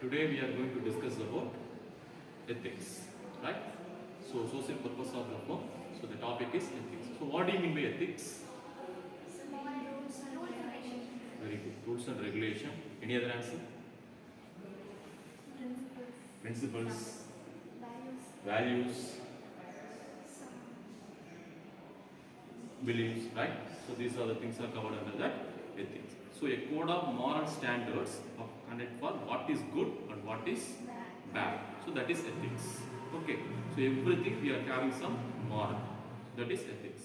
Today we are going to discuss about ethics, right? So social purpose of the firm. So the topic is ethics. So what do you mean by ethics? Very good. Rules and regulation. Any other answer? Principles. Values. Beliefs, right? So these are the things are covered under that ethics. So a code of moral standards of conduct for what is good and what is bad. So that is ethics. Okay. So everything we are having some moral. That is ethics.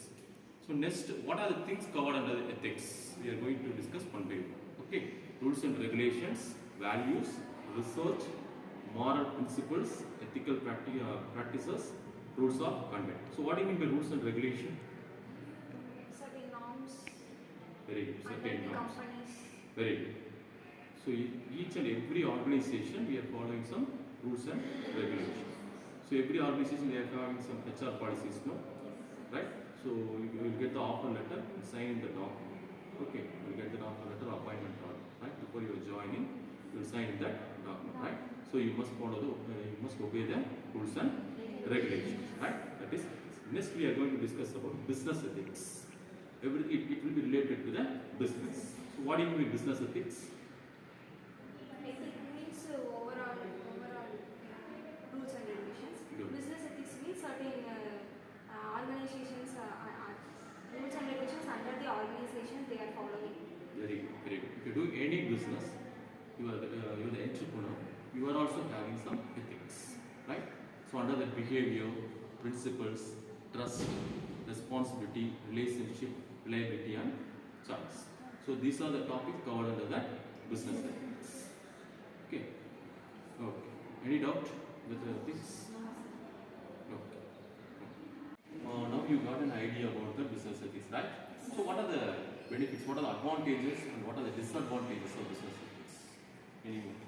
So next, what are the things covered under the ethics? We are going to discuss one by one. Okay. Rules and regulations, values, research, moral principles, ethical practices, rules of conduct. So what do you mean by rules and regulation? Certain norms. Very good. Certain norms. Companies. Very good. So each and every organization we are following some rules and regulations. So every organization they are having some HR policies, no? Right? So you will get the offer letter, sign the document. Okay, you will get the offer letter, appointment order. Right? Before you are joining, you will sign that document. Right? So you must follow the, you must obey the rules and regulations. Right? That is. Next we are going to discuss about business ethics. It will be related to the business. So what do you mean by business ethics? Ethics means overall rules and regulations. Good. Business ethics means certain organizations rules and regulations under the organization they are following. Very good, very good. If you do any business, you are the entrepreneur. You are also having some ethics, right? So under the behavior, principles, trust, responsibility, relationship, reliability, and choice. So these are the topics covered under that business ethics. Okay. Okay. Any doubt with the ethics? Okay. Now you got an idea about the business ethics, right? So what are the benefits? What are the advantages and what are the disadvantages of business ethics? Anyone?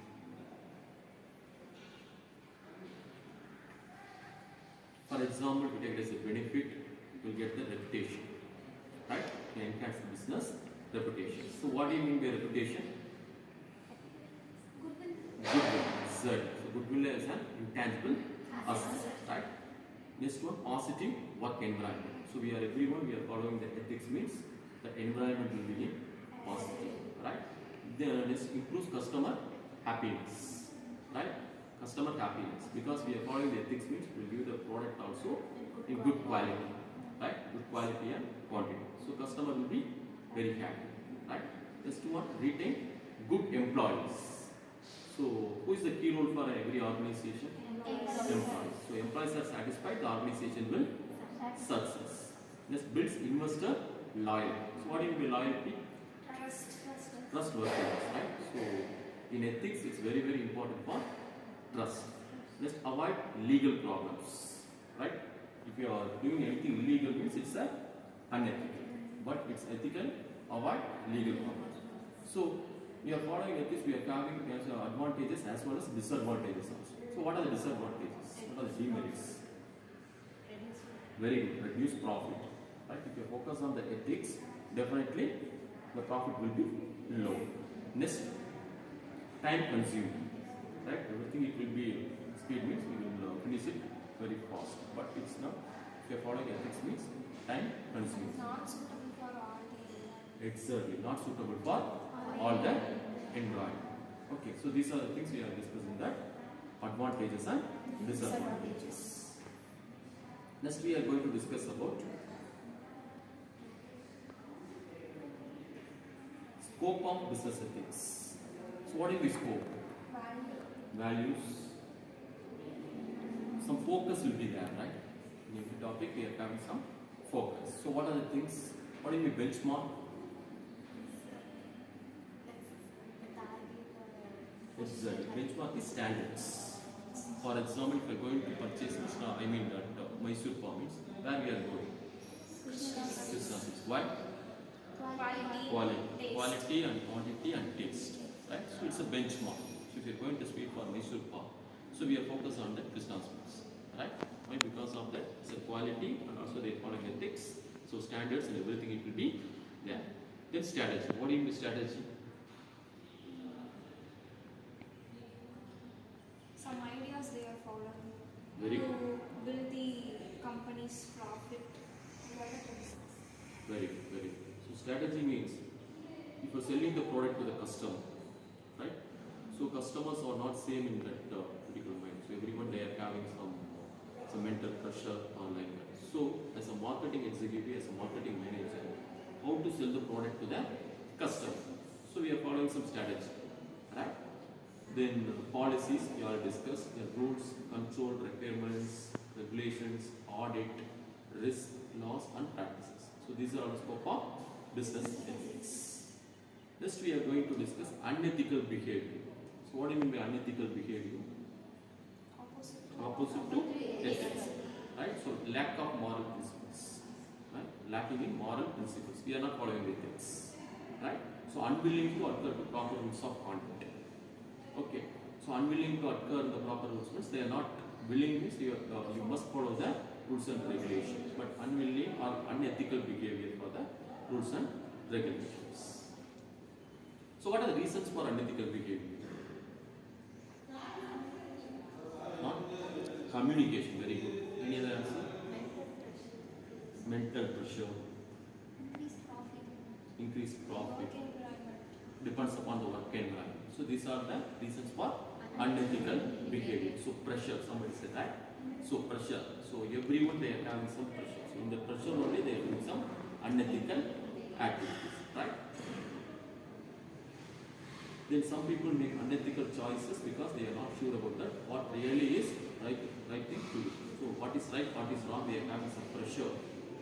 For example, we take it as a benefit, you will get the reputation, right? To enhance the business reputation. So what do you mean by reputation? Goodwill. Z. So goodwill is an intangible asset, right? Next one, positive work environment. So we are following the ethics means the environment will be positive, right? Then next, improves customer happiness, right? Customer happiness, because we are following the ethics means we will give the product also in good quality, right? Good quality and quantity. So customer will be very happy, right? Next one, retain good employees. So who is the key role for every organization? Employees. So employees are satisfied, the organization will success. Next, builds investor loyalty. So what do you mean by loyalty? Trustworthiness, right? So in ethics, it's very, very important for trust. Next, avoid legal problems, right? If you are doing anything illegal, means it's unethical, but it's ethical. Avoid legal problems. So we are following ethics. We are having advantages as well as disadvantages also. So what are the disadvantages? What are the demerits? Very good. Reduce profit, right? If you focus on the ethics, definitely the profit will be low. Next, time consuming, right? Everything it will be speed means we will finish it very fast, but it's not. If you are following ethics means time consuming. Not suitable for all the. Exactly, not suitable for all the environment. Okay, so these are the things we are discussing, that advantages and disadvantages. Next we are going to discuss about scope of business ethics. So what is the scope? Values. Some focus will be there, right? In every topic we are having some focus. So what are the things? What is the benchmark? Exactly. Benchmark is standards. For example, if we are going to purchase Mysore permits, where we are going? Krishna. Why? Quality and quantity and taste. Right? So it's a benchmark. So if you are going to speak for Mysore Park, so we are focused on the Krishna speaks. Right? Why? Because of that, it's a quality and also they follow ethics. So standards and everything it will be there. Then strategy. What do you mean by strategy? some ideas they are following Very to good. build the company's profit. What are the reasons? Very good, very good. So strategy means if you're selling the product to the customer, right? So customers are not same in that particular mind. So everyone they are having some mental pressure or like that. So as a marketing executive, as a marketing manager, how to sell the product to the customer? So we are following some strategy, right? Then policies we are discussed. The rules, control, requirements, regulations, audit, risk, laws, and practices. So these are all the scope of business ethics. Next we are going to discuss unethical behavior. So what do you mean by unethical behavior? Opposite to ethics, right? So lack of moral principles, right? Lacking in moral principles. We are not following ethics, right? So unwilling to adhere to proper rules of conduct. Okay. So unwilling to adhere to the proper rules means they are not willing means you must follow the rules and regulations, but unwilling or unethical behavior for the rules and regulations. So what are the reasons for unethical behavior? Not communication, very good. Any other answer? Mental pressure, increased profit, depends upon the work environment. So these are the reasons for unethical behavior. So pressure, somebody said that. So pressure. So everyone they are having some pressure. So in the pressure only they are doing some unethical activities, right? Then some people make unethical choices because they are not sure about that what really is right thing to do. So what is right, what is wrong, they are having some pressure.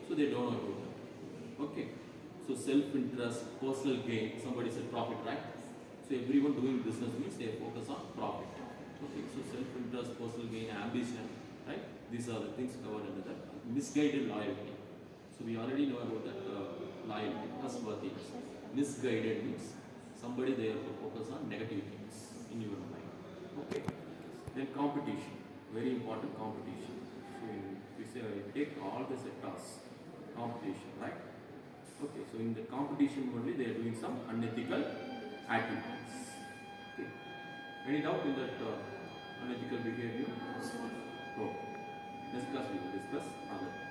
So they don't know about that. Okay. So self-interest, personal gain, somebody said profit, right? So everyone doing business means they focus on profit. Okay, so self-interest, personal gain, ambition, right? These are the things covered under that. Misguided loyalty. So we already know about that loyalty, trustworthiness. Misguided means somebody there to focus on negative things in your mind. Okay. Then competition, very important competition. So we say take all the sectors, competition, right? Okay, so in the competition only they are doing some unethical activities. Okay. Any doubt in that unethical behavior? No. Next class we will discuss other.